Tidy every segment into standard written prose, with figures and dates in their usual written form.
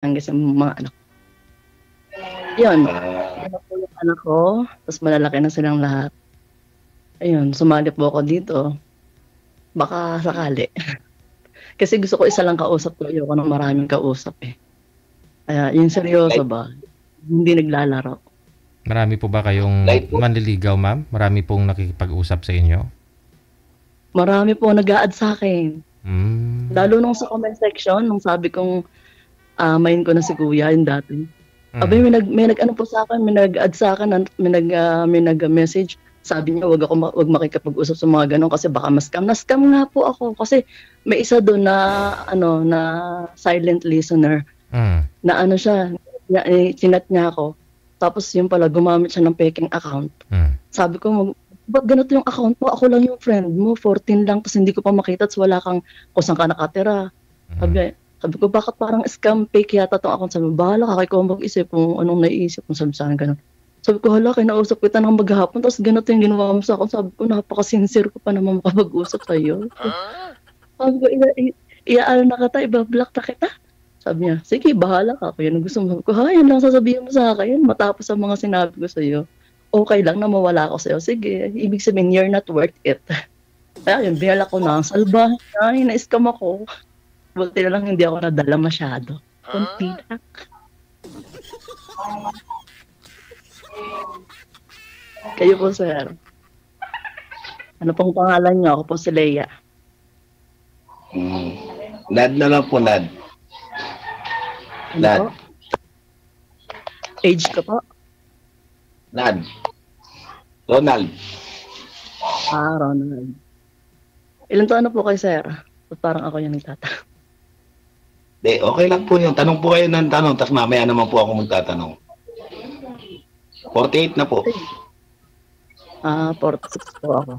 hanggang sa mga anak. Yun, Ah, anak po yung anak ko, tapos malalaki na silang lahat. Ayun, sumali po ako dito. Baka sakali. Kasi gusto ko isa lang kausap ko, ayoko ng maraming kausap eh. Kaya yung seryoso light, ba, hindi naglalaro. Marami po ba kayong light po. manliligaw, ma'am? Marami pong nakikipag-usap sa inyo? Marami po nag-a-add sa akin. Hmm. Lalo nung sa comment section, nung sabi kong main ko na si Kuya, yung dati. Abay, Mm. may nag-ano po sa akin, may nag-add sa akin, may nag-message. Sabi niya, wag makikipag-usap sa mga ganun kasi baka ma-scam. Na-scam nga po ako kasi may isa doon na, na silent listener Mm. na ano siya, chinat niya ako. Tapos yung pala, gumamit siya ng peking account. Mm. Sabi ko, ba't ganito yung account mo? Ako lang yung friend mo, 14 lang, tapos hindi ko pa makita, tapos wala kang, kung saan ka nakatira. Sabi ko, bakit parang scam fake yata itong account? Sabi ko, bahala ka, kay ko mag-isip kung anong naiisip kung sabi saan ganun. Sabi ko, hala, kinausap kita ng maghapon, tapos ganito yung ginawa mo sa akin. Sabi ko, napaka-sincere ko pa naman makapag-usap sa'yo. Sabi ko, iaano na kita, ibablock na kita. Sabi niya, sige, bahala ka. Kung yan ang gusto mo. Sabi ko, ha, yan lang sasabihin mo sa akin. Matapos sa mga sinabi ko sa'yo, okay lang na mawala ako sa'yo. Sige, ibig sabihin, you're not worth it. Kaya yun, binala ko na. Salba, ay, na-scam ako. Buti na lang hindi ako nadala masyado. Kunti lang. Kayo po, sir. Ano pong pangalan niyo? Ako po si Leia. Nad na lang po, Nad. Ano Nad. po? Age ko po? Nad. Ronald. Ronald. Ilan taon na po kayo, sir? Parang ako yung nagtatanong. Okay lang po yun. Tanong po kayo ng tanong, tapos mamaya naman po ako magtatanong. 48 na po. 46 po ako.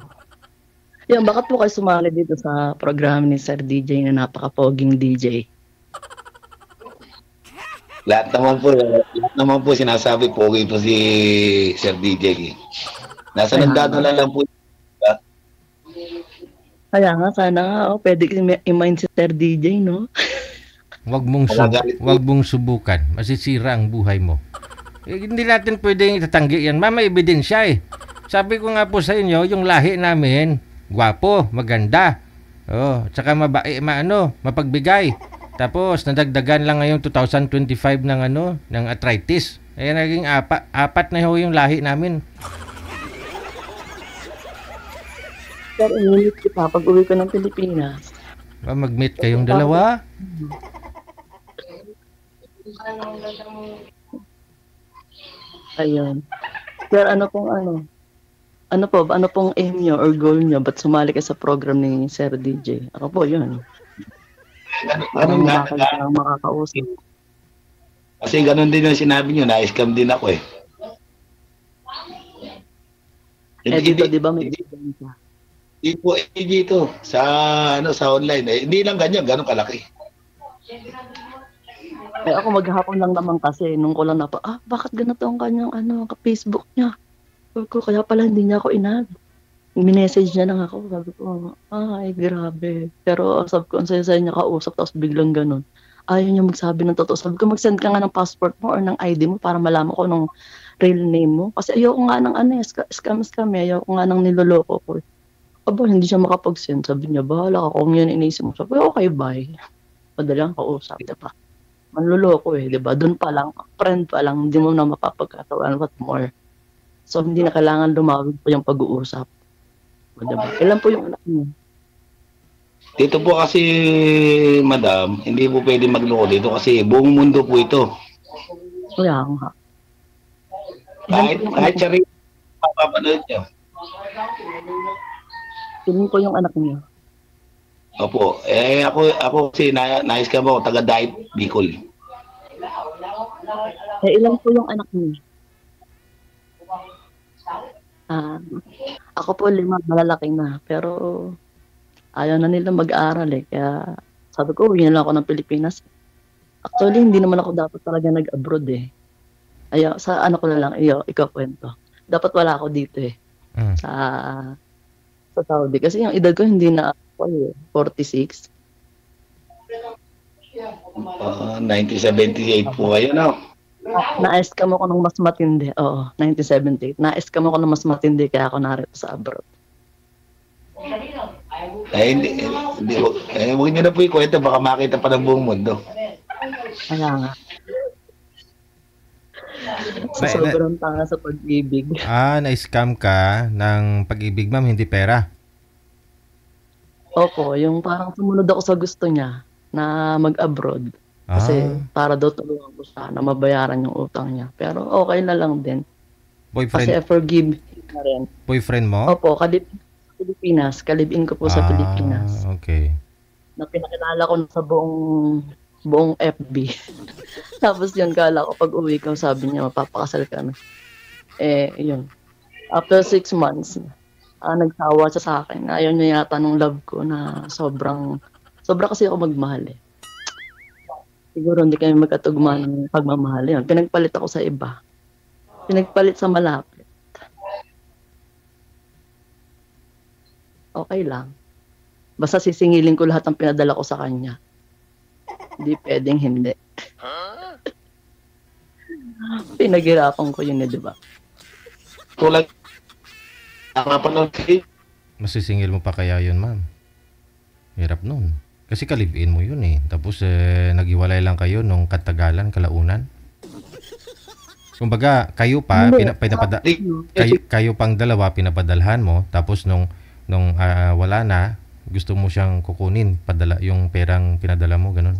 Yan, bakit po kayo sumali dito sa program ni Sir DJ na napaka-poging DJ? Lahat naman po sinasabi, pogi po si Sir DJ. Nasa nagdadala lang po. Kaya nga, sana nga, pwede i-mind si Sir DJ, no? Wag mong subukan. Masisira ang buhay mo. Hindi natin pwedeng itatanggi yan. May ebidensya eh. Sabi ko nga po sa inyo, yung lahi namin, gwapo, maganda. Tsaka mapagbigay. Tapos nadagdagan lang ngayong 2025 ng arthritis. Naging apat na yung lahi namin. Sir, ininit kita pag uwi ko ng Pilipinas. Mag-meet kayong dalawa. Ayun. Sir, ano pong aim nyo or goal nyo? Ba't sumali ka sa program ni Sir DJ? Ako po, yun. Parang makakausap. Kasi ganun din ang sinabi nyo, na-scam din ako eh. Dito, di ba may ebidensya? Hindi po dito sa online eh. Hindi lang ganun kalaki. Ako maghapon lang naman kasi nung ko lang bakit ganito ang kanyang ka-Facebook niya? Sabi ko, kaya pala hindi niya ako inad. Minessage niya lang ako. Sabi ko, ay grabe. Pero sabi ko, ang saya-saya niya kausap tapos biglang ganun. Ayaw niya magsabi ng totoo. Sabi ko, mag-send ka nga ng passport mo or ng ID mo para malaman ko nung real name mo. Kasi ayoko nga ng scam. Ayoko nga ng niloloko ko. Aba, hindi siya makapag-send. Sabi niya, bahala ka kung yan inisip mo. Sabi ko, okay, bye. Madali ang kausap, diba? Manluloko diba? Doon pa lang, friend pa lang, hindi mo na mapapagkatawan, what more. So, hindi na kailangan lumawig po yung pag-uusap. Diba? Ilan po yung anak mo? Dito po kasi, madam, hindi po pwede magloko dito kasi buong mundo po ito. Kaya nga. Kahit siya rin, mapapanood niyo. Ilan po yung anak niyo? Opo. Ako kasi na-scam ako, taga-Diet, Bicol. Ilan po yung anak niyo? Ako po 5, malalaki na. Pero ayaw na nila mag-aaral Kaya sabi ko, uwi na lang ako ng Pilipinas. Actually, hindi naman ako dapat talaga nag-abroad sa ko na lang, ikaw kwento. Dapat wala ako dito sa Saudi. Kasi yung edad ko hindi na ako 46. 1978 po kayo, no? Na-scam ako ng mas matindi. Oo, 1978. Na-scam ako ng mas matindi kaya ako narito sa abroad. Huwag niyo na po ikwento, baka makita pa ng buong mundo. Kaya nga. Sa sobrang tanga sa pag-ibig. Na-scam ka ng pag-ibig, ma'am, hindi pera. Opo, yung parang sumunod ako sa gusto niya na mag-abroad. Kasi para daw tulungan ko siya na mabayaran yung utang niya. Pero okay na lang din. Boyfriend? Kasi forgive na rin. Boyfriend mo? Opo, Pilipinas. Kalibin ko po sa Pilipinas. Okay. Na pinakilala ko sa buong FB. Tapos yun, kala ko pag uwi ko, sabi niya, mapapakasal ka na. Yun. After 6 months, nagsawa siya sa akin. Ayaw niya yata nung love ko na sobra kasi ako magmahal eh. Siguro hindi kami magkatugma ng pagmamahal. Yun, pinagpalit ako sa iba. Pinagpalit sa malapit. Okay lang. Basta sisingilin ko lahat ng pinadala ko sa kanya. Hindi pwedeng hindi. Pinaghirapan ko yun di ba? Tulad, nakapanood kayo. Masisingil mo pa kaya yun, ma'am? Hirap nun. Kasi kalibin mo yun eh. Tapos naghiwalay lang kayo nung katagalan, kalaunan. Kumbaga, kayo pa, kayo pang dalawa, pinapadalhan mo. Tapos nung wala na, gusto mo siyang kukunin, padala yung perang pinadala mo, ganun.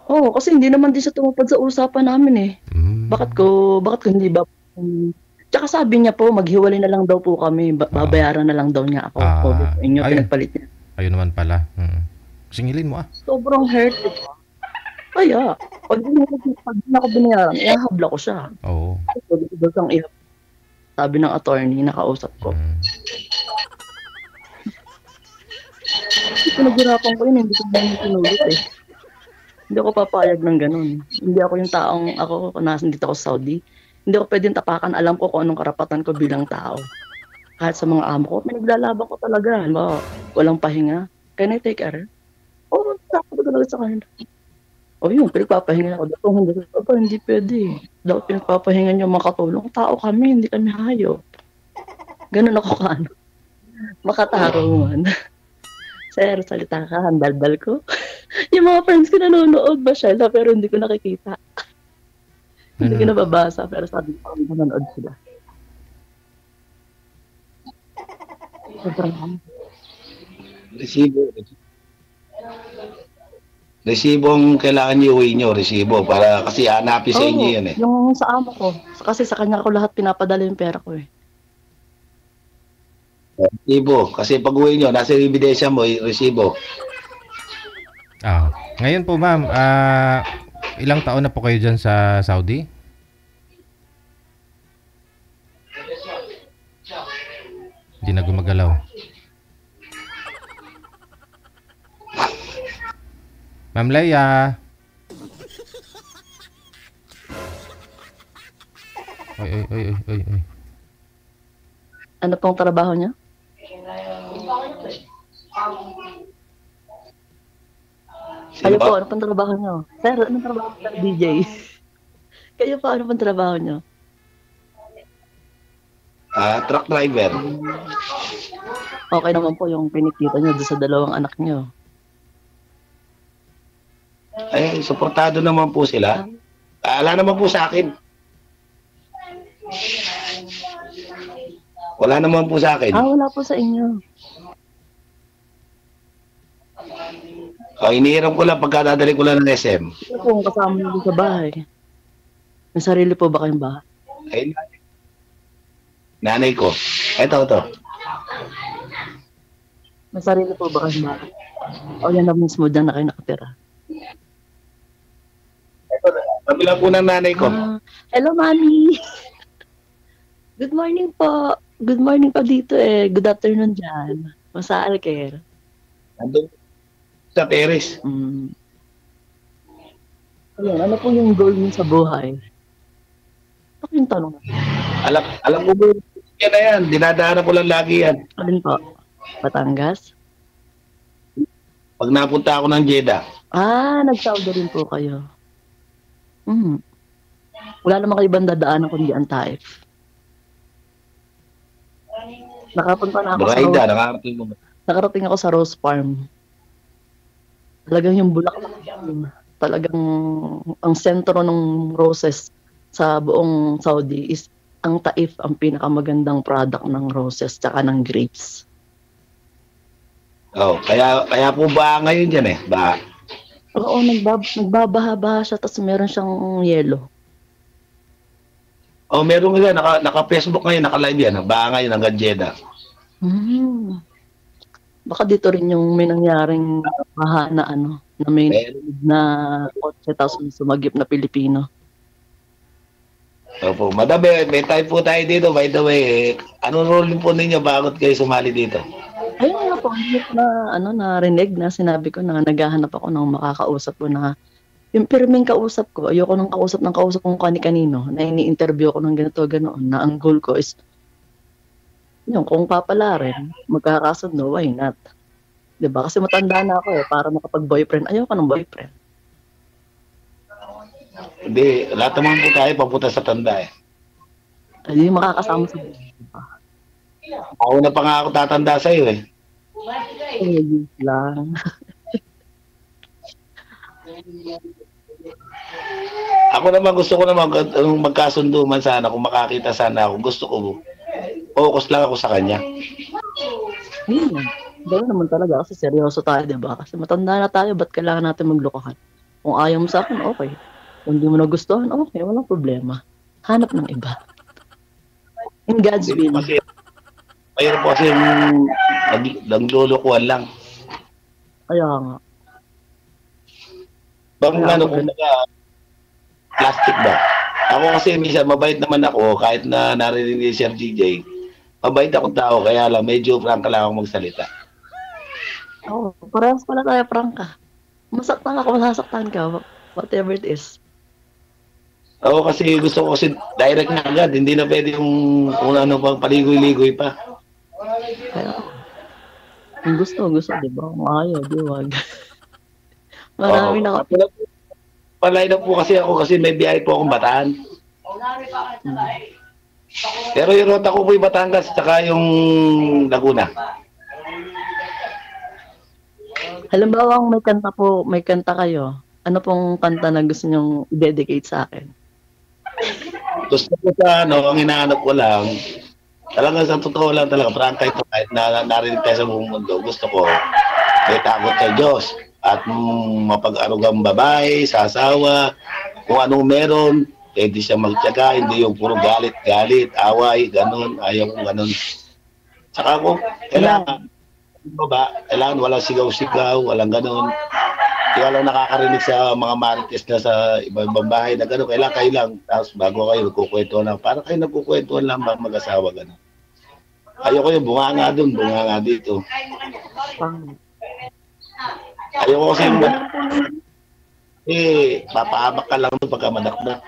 Oo, kasi hindi naman din siya tumupad sa usapan namin eh. Bakit ko hindi ba? Tsaka sabi niya po, maghiwalay na lang daw po kami, babayaran na lang daw niya ako. Inyo pinagpalit niya. Ayun naman pala. Singilin mo Sobrang hurt. Kaya, pag hindi ako binayaran, ihahabla ko siya. Oo. Sabi ng attorney, nakausap ko. Pinaghirapan ko yun, hindi ko na sinulit eh. Hindi ako papayag ng ganun. Hindi ako yung taong, nandito ako sa Saudi. Hindi ako pwedeng tapakan, alam ko kung anong karapatan ko bilang tao. Kahit sa mga amo ko, pinaglalaban ko talaga. Walang pahinga. Can I take a rest? Sabi ko talaga sa kanila. Yun, pinagpapahinga ako. Hindi pwede. Dapat pinagpapahinga niyo makatulong. Tao kami, hindi kami hayop. Ganun ako makatarungan. Sir, salita ka, handaldal ko. Yung mga friends ko nanonood ba siya, pero hindi ko nakikita. Hindi ko nababasa, pero sabi ko, nanonood sila. Resibo ang kailangan niyo iuwi niyo, resibo, para kasi hanapin sa inyo yan eh. Yung sa amo ko, kasi sa kanya ko lahat pinapadala yung pera ko eh. Resibo, kasi pag uwi niyo, nasa ebidensya mo, resibo. Ngayon po ma'am, ilang taon na po kayo dyan sa Saudi? Hindi na gumagalaw. Ma'am Leia. Oy. Ano pong trabaho niya? Kayo po, ano pong trabaho niyo? Sir, anong trabaho niyo, DJ? Kayo po, ano pong trabaho niyo? Truck driver. Okay naman po yung pinikita niyo doon sa dalawang anak niyo. Ay, suportado naman po sila. Wala naman po sa akin. Wala naman po sa akin. Wala po sa inyo. Inihiram ko lang pagkadadali ko lang ng SM. Ito po, kasama niyo sa bahay. May sarili po ba kayong bahay? Ay, nanay ko. Ito. May sarili po ba kayong bahay? Yan na mismo dyan na kayo nakatira. Kabila po ng nanay ko. Hello, Mami. Good morning po. Good morning pa dito eh. Good afternoon dyan. Masa Alker. Nandun sa terrace. Ayun, ano po yung goal niyo sa buhay? Ano yung tanong? Alam mo ba yan na yan? Dinadaanan ko lang lagi yan. Alin po? Batangas? Pag napunta ako ng Jeddah. Nag-Saudi rin po kayo. Hmm. Wala naman kayo ibang dadaanan kundi ang Taif. Nakapunta na ako sa Buraida, Rose, nakarating mo. nakarating ako sa Rose Farm. Talagang yung bulaklak talagang ang sentro ng roses sa buong Saudi is ang Taif ang pinakamagandang product ng roses tsaka ng grapes. Oh, kaya po ba ngayon yan eh? Ba? Oo, nagbabaha-baha siya tapos meron siyang yelo. Oh, meron nga naka-Facebook ngayon, naka-live yan. Ba ngayon hanggang Jeddah. Hmm. Baka dito rin yung may nangyaring baha na na may Meron. na kotse tapos may sumagip na Pilipino. Opo, madam, may time po tayo dito. By the way, ano role po ninyo? Bakit kayo sumali dito? Ayun nga po, hindi ko na narinig na sinabi ko na naghahanap ako ng makakausap ko na yung pirming kausap ko, ayoko ng kausap kung kani-kanino na ini-interview ko ng ganito ganoon na ang goal ko is yung kung papalarin, magkakasundo, why not? 'Di ba? Kasi matanda na ako para makapag-boyfriend. Ayoko ng boyfriend. Hindi, lahat naman po tayo papunta sa tanda eh. Ay, makakasama sa buhay, di ba? Ako na pa nga ako tatanda sa'yo eh. Ayun lang. Ako naman gusto ko naman magkasundo man sana, kung makakita sana ako. Gusto ko, focus lang ako sa kanya. Yun lang. Gano'n naman talaga kasi seryoso tayo, di ba? Kasi matanda na tayo, ba't kailangan natin maglokohan? Kung ayaw mo sa akin, okay. Kung hindi mo nagustuhan, okay, walang problema. Hanap ng iba. In God's will. Kasi, mayroon po kasi naglulukuhan lang. Kaya nga. Bang kumbaga, plastic ba? Ako kasi minsan mabait naman ako kahit na narinig ni Sir DJ. Mabait akong tao kaya lang medyo prangka lang ako magsalita. Parehas pala tayo, prangka. Masaktan ako, masasaktan ka. Whatever it is. Ako kasi gusto ko kasi direct na agad. Hindi na pwede yung kung ano pang paligoy-ligoy pa. Kaya, kung gusto, di ba? Kung ayaw, di wag. Marami na ako. Palay na po kasi ako kasi may biyahe po akong Bataan. Pero yung rota ko po yung Batangas tsaka yung Laguna. Halimbawa, may kanta kayo. Ano pong kanta na gusto nyong i-dedicate sa akin? Gusto ko sa ang hinahanap ko lang, talaga sa totoo lang talaga, prangka ito kahit na narinig tayo sa buong mundo, gusto ko may takot sa Diyos at mapag-arugang babae, sa asawa, kung anong meron, pwede siya magtiyaga, hindi yung puro galit, away, ganun, ayaw ko ganun. Saka kung kailangan, kailangan walang sigaw-sigaw, walang ganun. Kaya lang nakakarinig sa mga marites na sa ibang bahay na gano'n, kailangan kayo lang, tapos bago kayo nagkukwentuhan lang, parang kayo nagkukwentuhan lang mag-asawa gano'n. Ayoko yung bunga nga dito. Ayoko kasi yung papahamak ka lang doon pagka madakdak.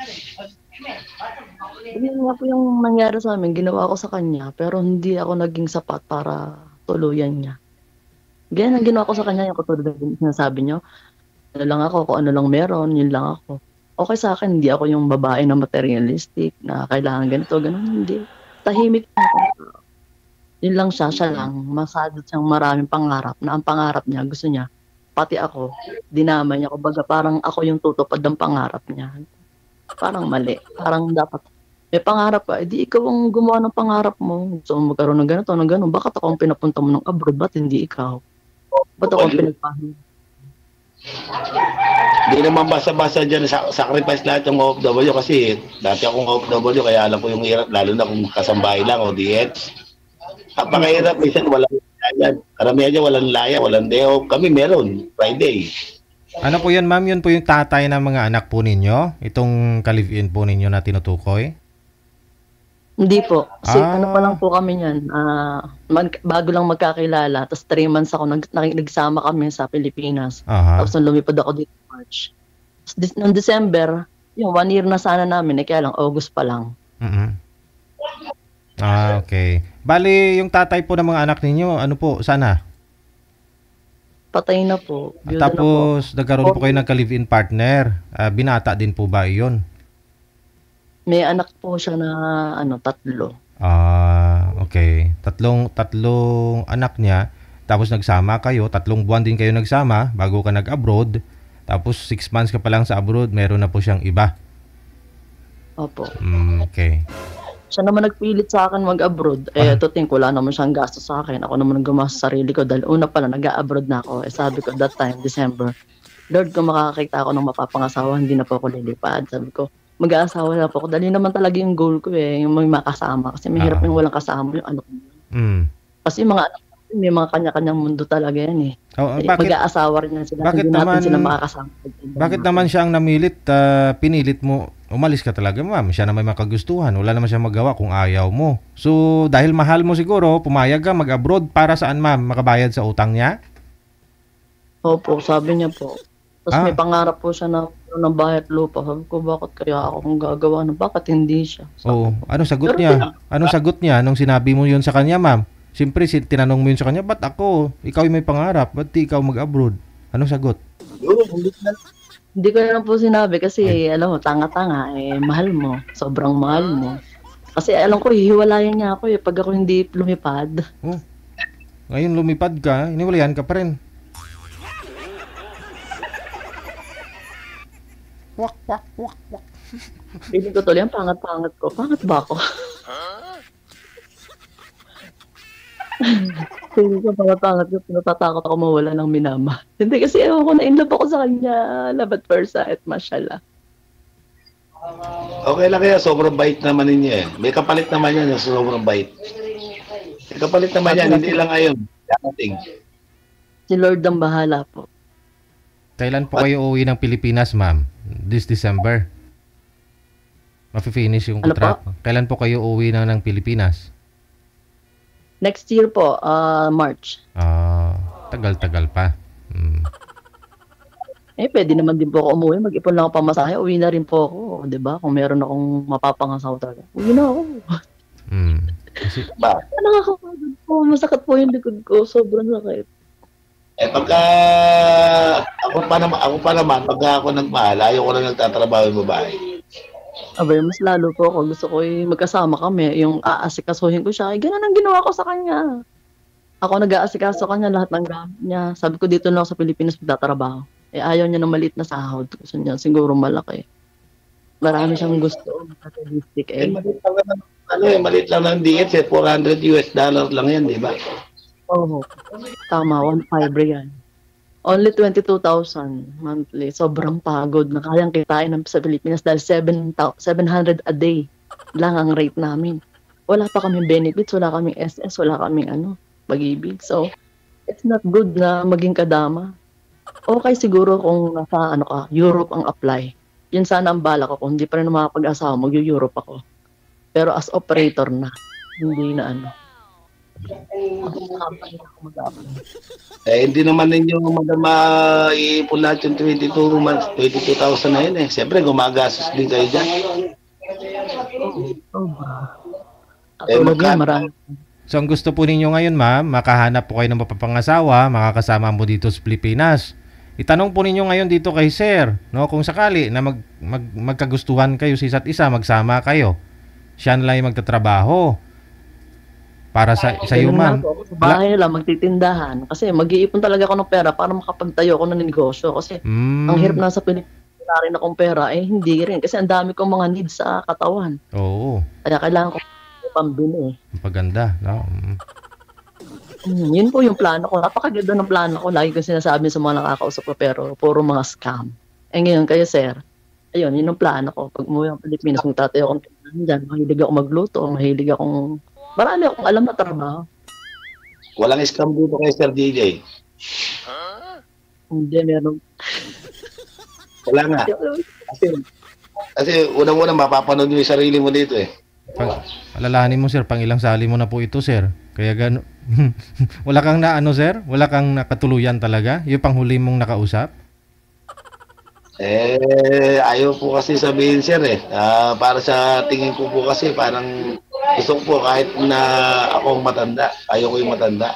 Yun nga po yung nangyari sa amin, ginawa ko sa kanya, pero hindi ako naging sapat para tuluyan niya. Ganyan ang ginawa ko sa kanya, yung katulad ng sinasabi niyo. Ano lang ako, kung ano lang meron, yun lang ako. Okay sa akin, hindi ako yung babae na materialistic, na kailangan ganito, ganun, hindi. Tahimik lang ako. Yun lang siya lang. Masadot siyang maraming pangarap, na ang pangarap niya, gusto niya, pati ako, dinama niya, kumbaga parang ako yung tutupad ng pangarap niya. Parang mali. Parang dapat, may pangarap ka, edi ikaw ang gumawa ng pangarap mo. Gusto mo magkaroon ng ganito, ng ganun. Bakit ako ang pinapunta mo ng abroad? Ba't hindi ikaw? Ba't ako ang pinagpahin? Hindi naman basta-basta dyan sacrifice lahat yung OFW kasi dati akong OFW kaya alam ko yung hirap lalo na kung kasambahay lang o DH. Napakahirap, minsan walang laya. Karamihan dyan walang laya, walang deo. Kami meron, Friday. Ano po yan, ma'am? Yun po yung tatay ng mga anak po ninyo? Itong ka-live-in po ninyo na tinutukoy? Hindi po. Kasi ano pa lang po kami niyan. Bago lang magkakilala. Tapos 3 months ako nagsama kami sa Pilipinas. Tapos nung lumipad ako dito March. Noong December, yung 1 year na sana namin. Kaya lang, August pa lang. Okay. Bali, yung tatay po ng mga anak ninyo, ano po, sana? patay na po. At Byuda na po. tapos, nagkaroon po kayo ng ka-live-in partner. Binata din po ba iyon? May anak po siya na tatlo. Okay. Tatlong anak niya. Tapos nagsama kayo. 3 buwan din kayo nagsama bago ka nag-abroad. Tapos 6 months ka pa lang sa abroad, meron na po siyang iba. Opo. Okay. Siya naman nagpilit sa akin mag-abroad. Ito wala naman siyang gasto sa akin. Ako naman gumastos sa sarili ko dahil una pala nag-abroad na ako. Sabi ko that time, December, Lord, kung makakakita ako ng mapapangasawa, hindi na po ako lilipad. Sabi ko, mag-aasawa na po ako. Dahil naman talaga yung goal ko yung may makasama. Kasi mahirap yung walang kasama yung anak ko. Kasi yung mga anak ko, may mga kanya-kanyang mundo talaga yan mag-aasawa rin yan sila. Bakit hindi naman, natin sila makakasama. Bakit naman siya ang namilit, pinilit mo, umalis ka talaga, ma'am? Siya na may makagustuhan. Wala naman siya magawa kung ayaw mo. So, dahil mahal mo siguro, pumayag ka mag-abroad para saan, ma'am? Makabayad sa utang niya? Opo, sabi niya po. Tapos may pangarap po siya na ng bahay at lupa. Sabi ko, bakit kaya ako kung gagawa? Bakit hindi siya? Oo. Anong sagot niya? Anong sagot niya nung sinabi mo yun sa kanya, ma'am? Siyempre, tinanong mo yun sa kanya, ba't ako? Ikaw yung may pangarap. Ba't di ikaw mag-abroad? Anong sagot? Hindi ko na po sinabi kasi, alam mo, tanga-tanga, mahal mo. Sobrang mahal mo. Kasi alam ko, hihiwalayan niya ako pag ako hindi lumipad. Oh. Ngayon lumipad ka, iniwalayan ka pa rin. Wak, wak, wak, wak. Piling ko tuloy, ang pangat-pangat ko. Pangat ba ako? Piling ko pangat-pangat ko. Natatakot ako mawala ng minama. Hindi kasi ewan ko, na-inlove ako sa kanya. Love at first sight, mashallah. Okay lang kaya, sobrang bait naman ninyo May kapalit naman yan, sobrang bait. May kapalit naman yan, hindi lang ngayon. Si Lord ang bahala po. Kailan po kayo uuwi ng Pilipinas, ma'am? This December? Mafi-finish yung kontrata. Kailan po kayo uuwi ng Pilipinas? Next year po, March. Tagal-tagal pa. Pwede naman din po ako umuwi. Mag-ipon lang ako pamasahe. Uwi na rin po ako. Diba? Kung meron akong mapapangasawa talaga. Uwi na ako. Kasi... Nakakapagod po. Masakit po yung likod ko. Sobrang sakit. Pagka ako pa naman, pagka ako nagmahal, ayaw ko na nagtatrabaho yung babae. Abay, mas lalo po ako. Gusto ko magkasama kami. Yung aasikasuhin ko siya. Ganun ang ginawa ko sa kanya. Ako nag-aasikaso kanya lahat ng gamit niya. Sabi ko dito lang ako sa Pilipinas magtatrabaho. Ayaw niya ng maliit na sahod. Gusto niya siguro malaki. Marami siyang gusto. Materialistic Maliit lang ng diet. $400 lang yan, di ba? Oo. Tama, 1.5 yan. Only 22,000 monthly. Sobrang pagod na kayang kitain sa Pilipinas dahil 700 a day lang ang rate namin. Wala pa kaming benefits, wala kaming SS, wala kaming pag-ibig. So, it's not good na maging kadama. Okay siguro kung nasa Europe ang apply. Yun sana ang bala ko. Kung hindi pa rin makapag-asawa, mag-Europe ako. Pero as operator na, hindi na Hindi naman ninyo iipon lahat yung 22,000 na yun Siyempre, gumagastos din kayo dyan. Marami. So, ang gusto po ninyo ngayon, ma'am, makahanap po kayo ng mapapangasawa, makakasama mo dito sa Pilipinas. Itanong po ninyo ngayon dito kay Sir, no, kung sakali na magkagustuhan kayo sa isa't isa, magsama kayo. Siya na lang yung magtatrabaho. Para sa iyo, ma'am. Sa bahay lang, magtitindahan. Kasi mag-iipon talaga ako ng pera para makapagtayo ako ng negosyo. Kasi ang hirap na sa Pilipinas, wala rin akong pera, hindi rin. Kasi ang dami kong mga needs sa katawan. Oo. Kaya kailangan ko pambili. Paganda, no? Yun po yung plano ko. Napakaganda ng plano ko. Lagi ko sinasabi sa mga nakakausap ko, pero puro mga scam. Ngayon kayo, sir, ayun, yun ang plano ko. Pag umuwi ang Pilipinas, kung tatayo akong tindahan dyan, mahilig ako magluto, mahilig akong marami akong alam na trabaho. Walang scam dito kay Sir DJ. Hindi, meron. Wala nga. Kasi unang-una mapapanood mo yung sarili mo dito Alalahanin mo, sir, pang ilang sali mo na po ito, sir. Kaya gano'n. Wala kang sir? Wala kang nakatuluyan talaga? Yung panghuli mong nakausap? Ayaw po kasi sabihin, sir para sa tingin ko po kasi parang gusto ko po kahit na ako matanda, ayaw ko yung matanda.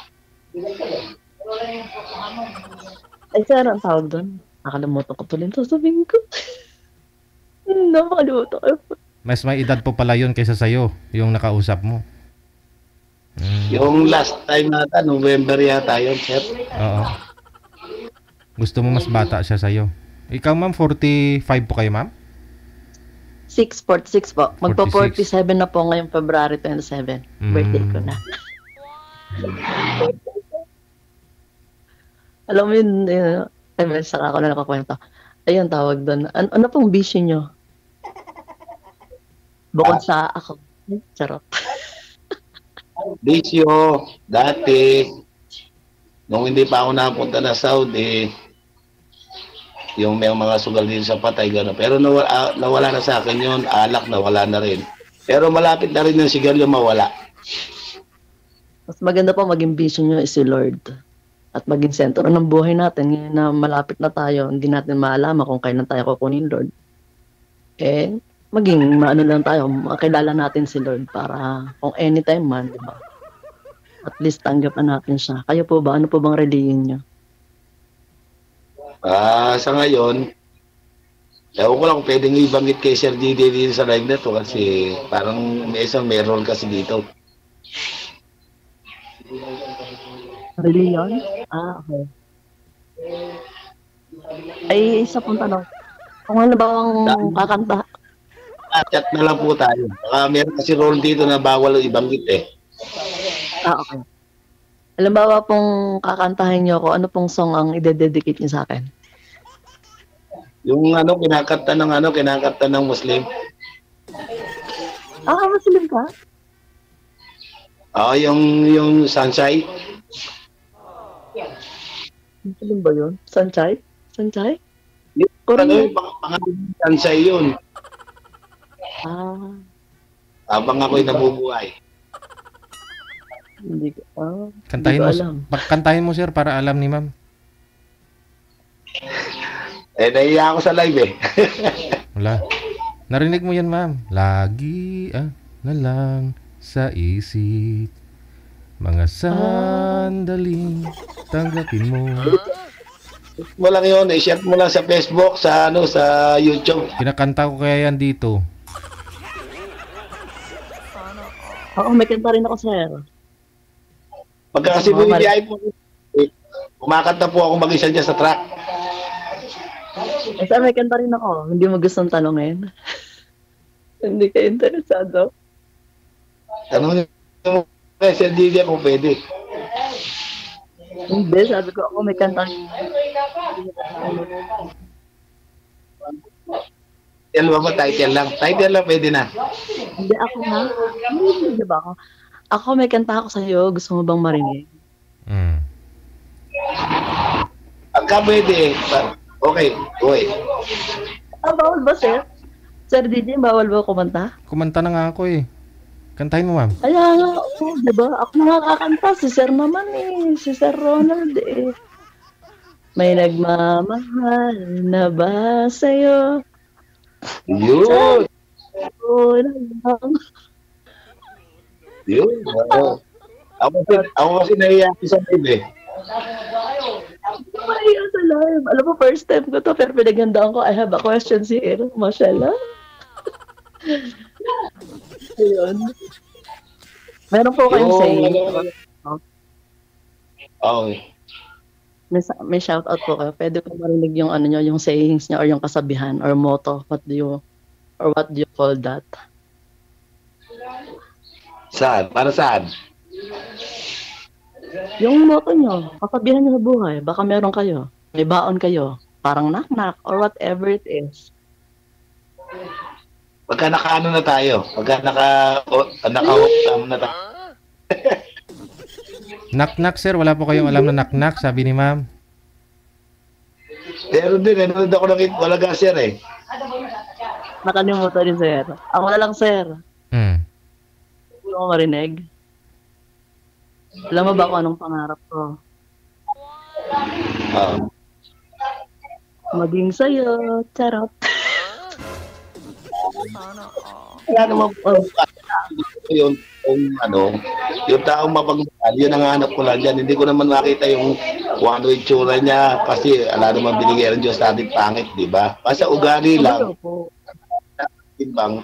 Ay, sir, ang tawag doon. Nakalimutan ko tuloy. Sasabihin ko. Nakalimutan ko. Mas may edad po pala yun kaysa sa'yo, yung nakausap mo. Yung last time nata, November yata yun, sir. Oo. Gusto mo mas bata siya sa'yo. Ikaw, ma'am, 45 po kayo, ma'am? 646 po. 46. Magpa-47 na po ngayong February 27. Birthday ko na. Alam mo yun, saka ako na nakakwento. Ayun, tawag doon. Ano pong bisyo nyo? Bukod sa ako. Charot. Bisyo, dati, nung hindi pa ako napunta na Saudi, yung may mga sugal din sa patay, gano'n. Pero nawala na sa akin yun, alak nawala na rin. Pero malapit na rin yung sigarilyo mawala. Mas maganda pa maging bisyo nyo is si Lord. At maging sentro ng buhay natin. Ngayon na malapit na tayo, hindi natin maalaman kung kailan tayo kukunin Lord. Maging maano lang tayo, makilala natin si Lord para kung anytime man, di ba? At least tanggapan natin siya. Kayo po ba? Ano po bang religion nyo? Sa ngayon, ewan ko lang kung pwedeng ibanggit kay Sir Didi dito sa live na to kasi parang may isang meron kasi dito. Religion? Okay. Ay, isa pong tanong. Kung ano ba ang kakanta? Chat na lang po tayo. Baka meron kasi role dito na bawal ibanggit eh. Okay. Halimbawa pong kakantahin nyo ako, ano pong song ang ide-dedicate nyo sa akin? Yung kinakanta ng Muslim. Muslim ka? Yung Sunshine. Muslim ba yun? Sanchay? Sanchay? Yung pangalan Sunshine yun. Habang ako'y nabubuhay. Hindi ko, Kantahin hindi ko mo, alam. kantahin mo, sir, para alam ni ma'am. Nahiya ako sa live eh. Wala. Narinig mo yan, ma'am. Lagi na lang sa isip. Mga sandaling tanggapin mo. Mo lang yun, i-share mo lang sa Facebook, sa YouTube. Kinakanta ko kaya yan dito. Oo, may kanta rin ako, sir. Pagka kasi bumibiyahe po, kumakanta po ako mag-isa dyan sa truck. Sir, may kanta rin ako. Hindi mo gustong tanongin. Hindi ka interesado. Tanong mo kay Sir Didi kung pwede. Hindi, sabi ko ako may kanta rin. Title ba? Title lang. Title lang pwede na. Hindi ako nga. Hindi ba ako? Ako may kanta ako sa'yo. Gusto mo bang marinig? Pagka pwede, okay. Bawal ba, sir? Sir DJ, bawal ba kumanta? Kumanta na nga ako eh. Kantahin mo, ma'am. Kaya nga, di ba? Ako nakakanta. Si Sir naman eh. Si Sir Ronald eh. May nagmamahal na ba sa'yo? Yun. Yun. Ako kasi nahiya sa live eh. Mahiya sa live. Alam mo, first time ko to, pero pinagandaan ko, I have a question here. Mashallah. Ayun. Meron po kayong saying. May shout out po kayo. Pwede ko marinig yung nyo, yung sayings niya or yung kasabihan or motto. What do you call that? Saan? Para saan? Yung motto nyo, kasabihan nyo sa buhay. Baka meron kayo. May baon kayo. Parang knock-knock or whatever it is. Pagka naka-ano na tayo. Pagka naka-hook na tayo. Knock-knock, sir. Wala po kayong alam na knock-knock, sabi ni ma'am. Pero din, nanonood ako ng walaga, sir eh. Nakalimutan din, sir. Ako na lang, sir. Hindi mo marinig. Alam mo ba kung anong pangarap ko? Maging sa'yo. Charot. Kaya naman po. yung ano, yung taong mapagmahal, yun ang hanap ko lang dyan. Hindi ko naman makita yung kung ano yung tsura niya kasi ala naman binigay ng Diyos natin pangit, di ba? Kasi ugali lang, Po. timbang,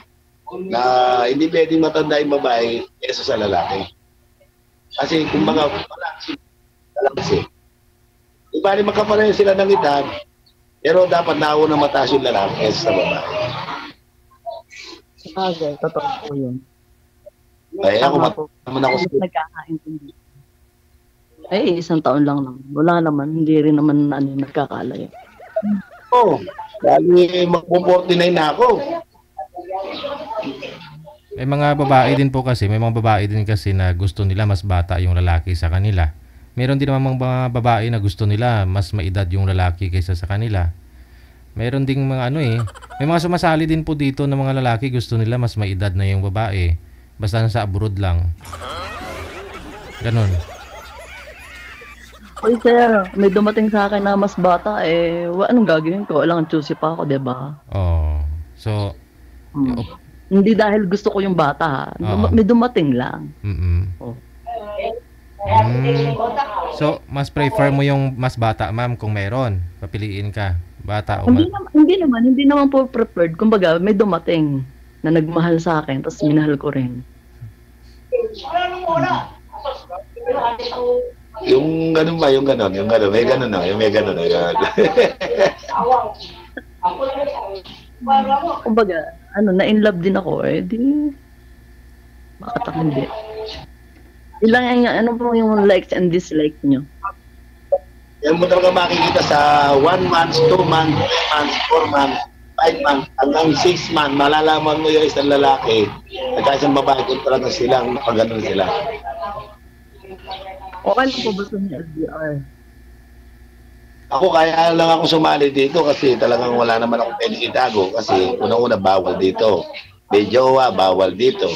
na hindi pwedeng matanda yung babae kesa sa lalaki. Kasi kumbaga, wala kasi. Iba rin magkapareho sila ng edad, pero dapat nauna mataas yung lalaki kesa sa babae. Sabagay, totoo po yun. Ay, ako Tama po. naman ako sa Nagkakaintindi. Ay, isang taon lang naman. Wala naman, hindi rin naman nagkakalayo. oh, dahil magpo-49 na ako. May mga babae din po kasi, may mga babae din kasi na gusto nila mas bata yung lalaki sa kanila. Meron din naman mga babae na gusto nila mas maedad yung lalaki kaysa sa kanila. Meron ding mga may mga sumasali din po dito na mga lalaki gusto nila mas maedad na yung babae. Basta nasa abroad lang. Ganon. Oy, sir, may dumating sa akin na mas bata, anong gagawin ko? Walang choosy pa ako, diba? Oh. So, Hindi dahil gusto ko yung bata, ha? Oo. May dumating lang. Oh. So, mas prefer mo yung mas bata, ma'am, kung meron. Papiliin ka. Bata o Hindi naman po preferred. Kumbaga, may dumating na nagmahal sa akin, tapos minahal ko rin. Yung ganun ba, yung ganun, may ganun na, may ganun na. Kumbaga, na-in love din ako, di, bakit ako hindi? Ilang yan, ano po yung likes and dislikes nyo? Yan mo talaga makikita sa 1 month, 2 months, 3 months, 4 months, 5 months, hanggang 6 months, malalaman mo yung isang lalaki at isang babae kung talaga silang napaganon sila. Okay lang po ba sa LDR? Ako kaya lang ako sumali dito kasi talagang wala naman akong pwedeng itago kasi unang-una bawal dito. May jowa, bawal dito.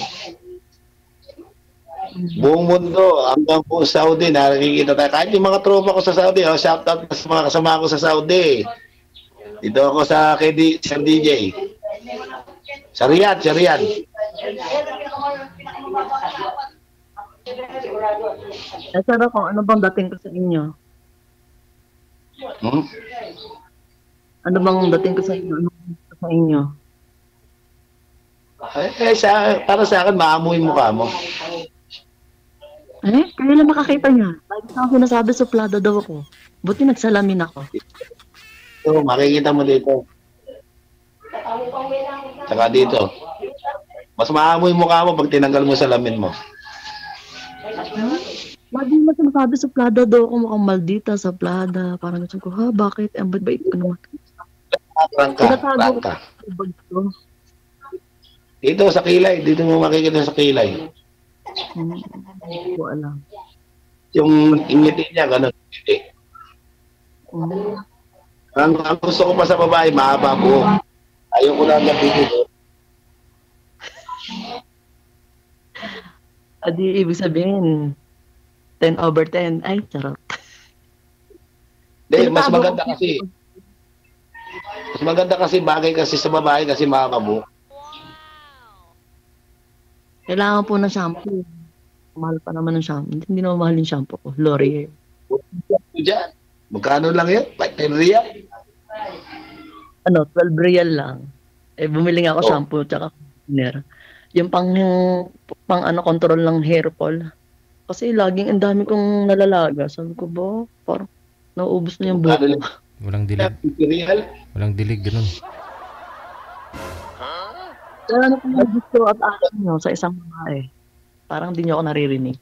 Buong mundo, hanggang po Saudi, nakikita tayo. Kahit yung mga tropa ko sa Saudi, shout out sa mga kasama ko sa Saudi. Dito ako sa Sir DJ. Sa Riyadh. Sir, ako, ano bang dating ko sa inyo? Ano bang dating ko sa inyo? Ano bang dating ko sa inyo? Para sa akin, maamoy mukha mo. Kaya lang makakita niya. Lagi na ako nasabi, suplada daw ako. Buti nagsalamin ako. So, makikita mo dito. Saka dito. Mas maamoy mukha mo pag tinanggal mo salamin mo. Lagi na sinasabi, suplada daw ako, mukhang maldita sa plada. Parang gusto ko, bakit? Ang bait ko naman. Rangka. Dito sa kilay, dito mo makikita sa kilay. Hindi ko alam. Yung ngiti niya, gano'n ngiti. Ang gusto ko pa sa babae, mahaba buhok. Ayaw ko lang napili ko. Adi, ibig sabihin, 10/10. Ay, charot. Hindi, mas maganda kasi. Mas maganda kasi bagay kasi sa babae kasi mahaba buhok. Kailangan po ng shampoo. Mahal pa naman ng shampoo. Hindi naman mahal yung shampoo ko. L'Oreal. Diyan. Magkano lang yan? 10 real? 12 real lang. Bumili nga ako shampoo tsaka conditioner. Yung pang control ng hair fall. Kasi laging ang dami kong nalalaga. Sabi ko ba, parang nauubos na yung buhok ko. Walang dilig. Walang dilig, ganun. Kaya ano kung gusto at alam nyo sa isang babae? Parang di nyo ako naririnig.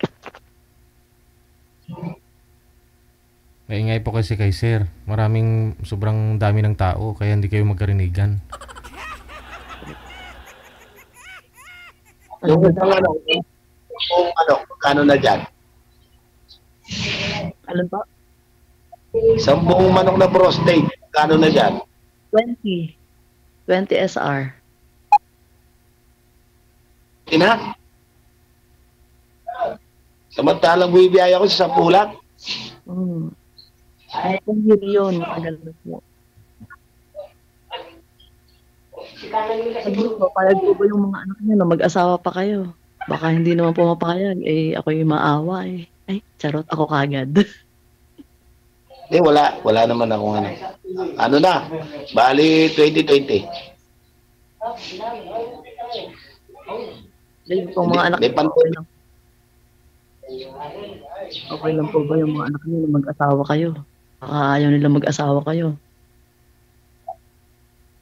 Maingay po kasi kay sir. Sobrang dami ng tao, kaya hindi kayo magkarinigan. Yung kano na dyan? Alam pa? 10 manok na prostate, kano na dyan? 20 SR. Ina? Samantalang bibiyaya ko sa 10 lang. Ay, kung yun, tagal na po. Sabi ko, payag ko ba yung mga anak niyo na mag-asawa pa kayo? Baka hindi naman pumapayag, eh, ako yung maawa eh. Ay, charot, ako kagad. Wala naman akong ano. Ano na, bali 2020. Yung pong mga anak May niyo, pandemic. okay lang po ba yung mga anak niyo na mag-asawa kayo? Baka ayaw nila mag-asawa kayo.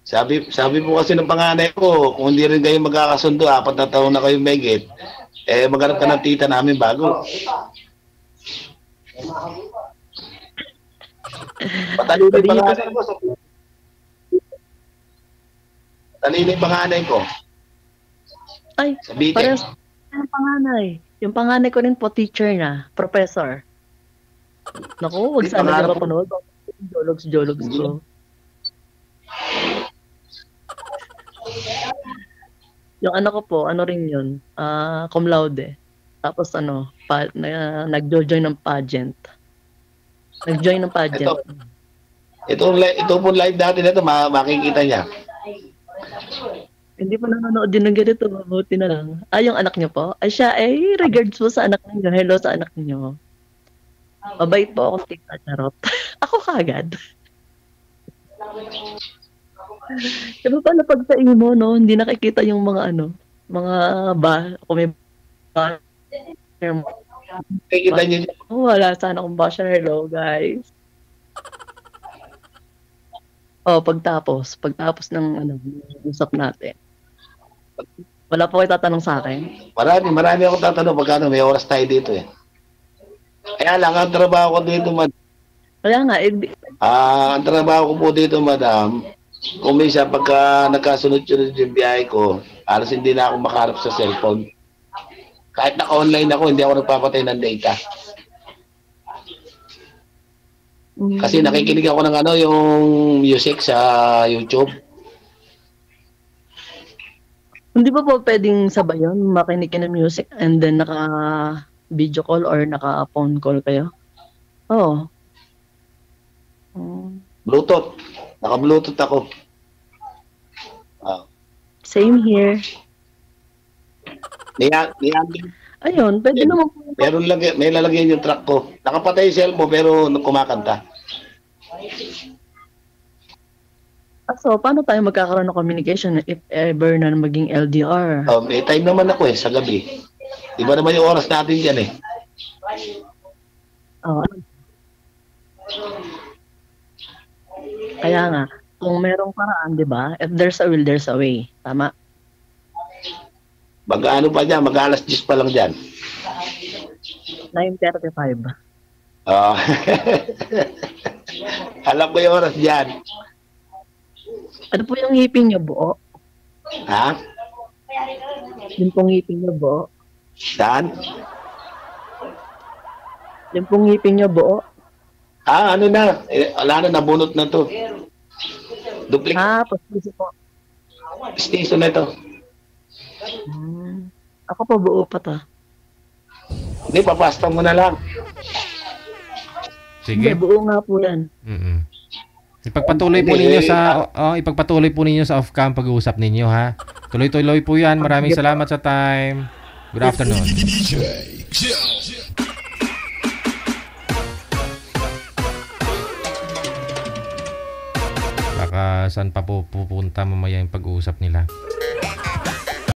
Sabi po kasi ng panganay ko, kung hindi rin kayo magkakasundo, 4 na taon na kayo megit, eh maghanap ka ng tita namin bago. Patalino yung panganay ko. Patalino yung panganay ko. Ay, Sa Bitek. parehas yung panganay. Yung panganay ko rin po, teacher na, professor. Naku, wag Yung sana pangarap nila ko- mapanood. Jologs ko. Yung anak ko po, ano rin yun, cum laude. Tapos nag-join ng pageant. Nag-join ng pageant. Ito po live natin ito, makikita niya. Hindi pa nanonood din ng ganito, mabuti na lang. Yung anak niyo po? Ay siya, regards po sa anak niyo. Hello sa anak niyo. Mabait po ako, tita Charot. Ako kagad. Diba pala pag sa imo, no, hindi nakikita yung mga kung may Makikita niyo. wala sana akong basher. Hello, guys. Pagtapos ng usap natin. Wala po kayo tatanong sa akin? Marami akong tatanong pagkano may oras tayo dito eh. Kaya lang, ang trabaho ko dito, Kaya nga, ang trabaho ko po dito, madam, kung minsan pagka nagkasunod-sunod yung biyahe ko, alas hindi na ako makaharap sa cellphone. Kahit naka-online ako, hindi ako nagpapatay ng data. Kasi nakikinig ako ng yung music sa YouTube. hindi ba po pwedeng sabay yun? Makinig ka ng music and then naka-video call or naka-phone call kayo? Oo. Bluetooth. Naka-Bluetooth ako. Same here. Ayun, pwede Yeah. naman po. May lalagyan yung truck ko. Nakapatay yung cellphone pero kumakanta. So, paano tayo magkakaroon ng communication if ever na maging LDR? May time naman ako sa gabi. Iba naman yung oras natin dyan eh. Oo. Kaya nga, kung merong paraan, di ba? If there's a will, there's a way. Tama? Mag-ano pa dyan, mag-alas 10 pa lang dyan. 9:35. Alam ko yung oras dyan. Ano po yung ngipin niyo, buo? Ha? Yung pong ngipin niyo, buo? Saan? Yung pong ngipin niyo, buo? Ano na? Wala na, nabunot na to. Duplicate Pasisi po. station na to. Ako pa buo pa ta. Hindi, papasta mo na lang. Sige. Buo nga po yan. Ipagpatuloy po ninyo sa off-cam pag-uusap ninyo, ha. Tuloy-tuloy po 'yan. Maraming salamat sa time. Good afternoon. Baka saan pa po pupunta mamaya yung pag-uusap nila.